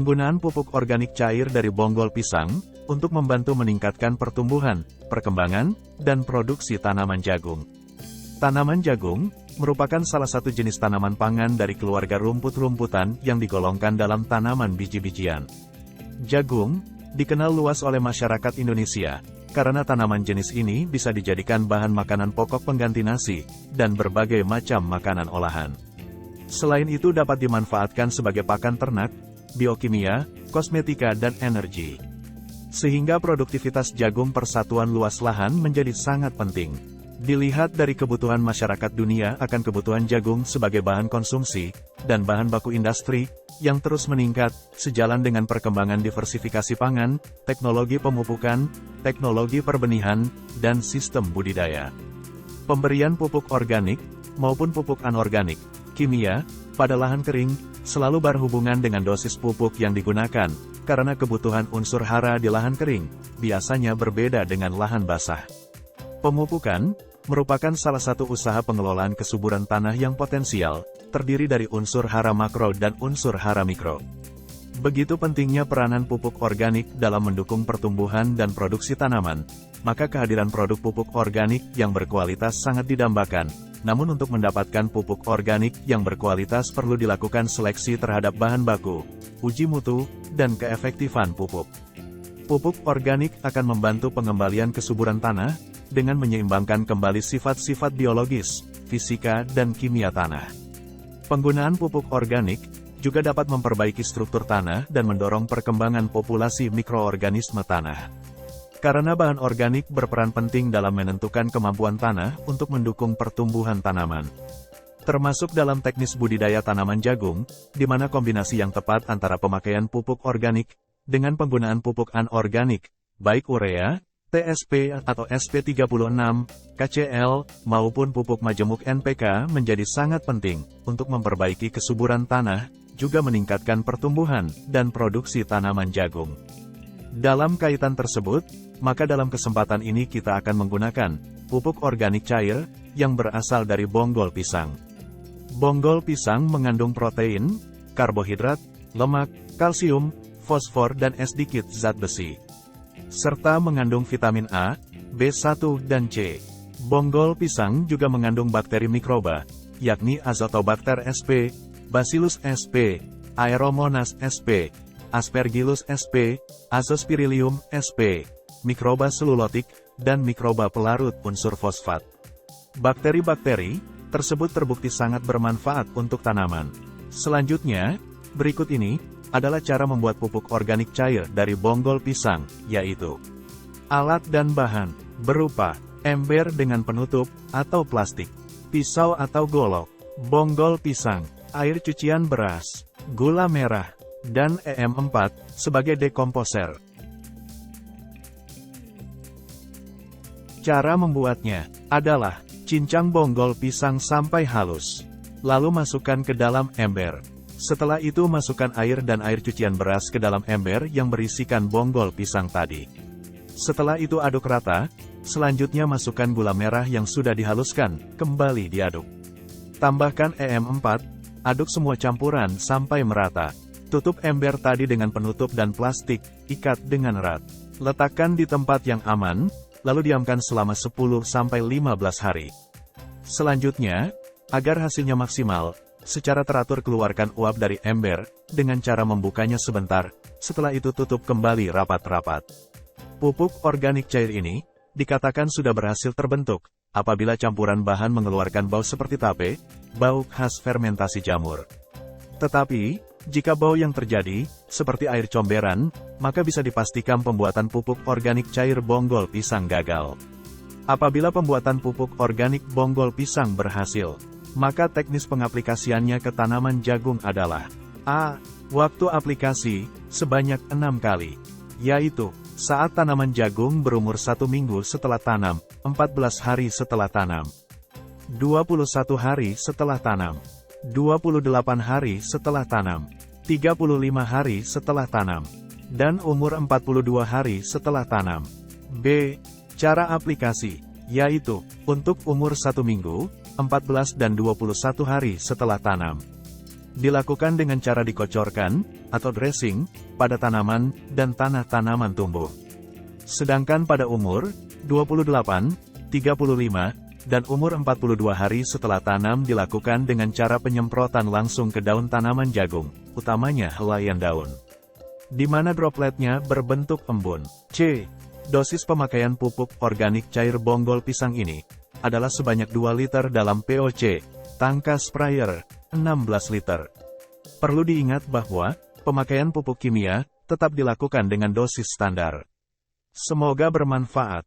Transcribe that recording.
Penggunaan pupuk organik cair dari bonggol pisang, untuk membantu meningkatkan pertumbuhan, perkembangan, dan produksi tanaman jagung. Tanaman jagung, merupakan salah satu jenis tanaman pangan dari keluarga rumput-rumputan yang digolongkan dalam tanaman biji-bijian. Jagung, dikenal luas oleh masyarakat Indonesia, karena tanaman jenis ini bisa dijadikan bahan makanan pokok pengganti nasi, dan berbagai macam makanan olahan. Selain itu dapat dimanfaatkan sebagai pakan ternak, biokimia, kosmetika dan energi. Sehingga produktivitas jagung per satuan luas lahan menjadi sangat penting. Dilihat dari kebutuhan masyarakat dunia akan kebutuhan jagung sebagai bahan konsumsi, dan bahan baku industri, yang terus meningkat, sejalan dengan perkembangan diversifikasi pangan, teknologi pemupukan, teknologi perbenihan, dan sistem budidaya. Pemberian pupuk organik, maupun pupuk anorganik, kimia, pada lahan kering, selalu berhubungan dengan dosis pupuk yang digunakan, karena kebutuhan unsur hara di lahan kering, biasanya berbeda dengan lahan basah. Pemupukan, merupakan salah satu usaha pengelolaan kesuburan tanah yang potensial, terdiri dari unsur hara makro dan unsur hara mikro. Begitu pentingnya peranan pupuk organik dalam mendukung pertumbuhan dan produksi tanaman, maka kehadiran produk pupuk organik yang berkualitas sangat didambakan. Namun untuk mendapatkan pupuk organik yang berkualitas perlu dilakukan seleksi terhadap bahan baku, uji mutu, dan keefektifan pupuk. Pupuk organik akan membantu pengembalian kesuburan tanah, dengan menyeimbangkan kembali sifat-sifat biologis, fisika dan kimia tanah. Penggunaan pupuk organik, juga dapat memperbaiki struktur tanah dan mendorong perkembangan populasi mikroorganisme tanah. Karena bahan organik berperan penting dalam menentukan kemampuan tanah untuk mendukung pertumbuhan tanaman. Termasuk dalam teknis budidaya tanaman jagung, di mana kombinasi yang tepat antara pemakaian pupuk organik, dengan penggunaan pupuk anorganik, baik urea, TSP atau SP36, KCl, maupun pupuk majemuk NPK menjadi sangat penting, untuk memperbaiki kesuburan tanah, juga meningkatkan pertumbuhan, dan produksi tanaman jagung. Dalam kaitan tersebut, maka dalam kesempatan ini kita akan menggunakan pupuk organik cair yang berasal dari bonggol pisang. Bonggol pisang mengandung protein, karbohidrat, lemak, kalsium, fosfor dan sedikit zat besi, serta mengandung vitamin A, B1 dan C. Bonggol pisang juga mengandung bakteri mikroba, yakni Azotobacter sp, Bacillus sp, Aeromonas sp, Aspergillus sp, Azospirillum sp, mikroba selulotik, dan mikroba pelarut unsur fosfat. Bakteri-bakteri tersebut terbukti sangat bermanfaat untuk tanaman. Selanjutnya, berikut ini adalah cara membuat pupuk organik cair dari bonggol pisang, yaitu alat dan bahan, berupa ember dengan penutup, atau plastik, pisau atau golok, bonggol pisang, air cucian beras, gula merah, dan EM4, sebagai dekomposer. Cara membuatnya adalah, cincang bonggol pisang sampai halus. Lalu masukkan ke dalam ember. Setelah itu masukkan air dan air cucian beras ke dalam ember yang berisikan bonggol pisang tadi. Setelah itu aduk rata, selanjutnya masukkan gula merah yang sudah dihaluskan, kembali diaduk. Tambahkan EM4, aduk semua campuran sampai merata. Tutup ember tadi dengan penutup dan plastik, ikat dengan erat. Letakkan di tempat yang aman, lalu diamkan selama 10-15 hari. Selanjutnya, agar hasilnya maksimal, secara teratur keluarkan uap dari ember, dengan cara membukanya sebentar, setelah itu tutup kembali rapat-rapat. Pupuk organik cair ini, dikatakan sudah berhasil terbentuk, apabila campuran bahan mengeluarkan bau seperti tape, bau khas fermentasi jamur. Tetapi, jika bau yang terjadi, seperti air comberan, maka bisa dipastikan pembuatan pupuk organik cair bonggol pisang gagal. Apabila pembuatan pupuk organik bonggol pisang berhasil, maka teknis pengaplikasiannya ke tanaman jagung adalah A. Waktu aplikasi, sebanyak 6 kali, yaitu, saat tanaman jagung berumur 1 minggu setelah tanam, 14 hari setelah tanam, 21 hari setelah tanam, 28 hari setelah tanam, 35 hari setelah tanam, dan umur 42 hari setelah tanam. B. Cara aplikasi, yaitu, untuk umur 1 minggu, 14 dan 21 hari setelah tanam. Dilakukan dengan cara dikocorkan, atau dressing, pada tanaman, dan tanah tanaman tumbuh. Sedangkan pada umur 28, 35, dan umur 42 hari setelah tanam dilakukan dengan cara penyemprotan langsung ke daun tanaman jagung, utamanya helaian daun, di mana dropletnya berbentuk embun. C. Dosis pemakaian pupuk organik cair bonggol pisang ini adalah sebanyak 2 liter dalam POC, tangka sprayer, 16 liter. Perlu diingat bahwa, pemakaian pupuk kimia tetap dilakukan dengan dosis standar. Semoga bermanfaat.